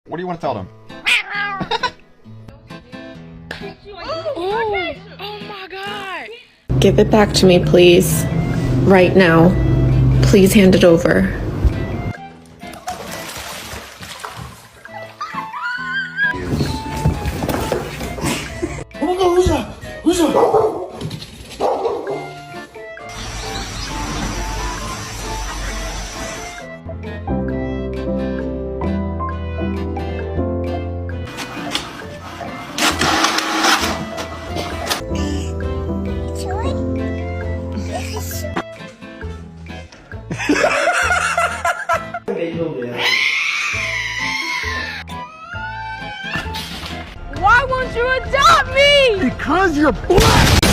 What do you want to tell them? Oh my God. Give it back to me, please. Right now. Please hand it over. Why won't you adopt me? Because you're black!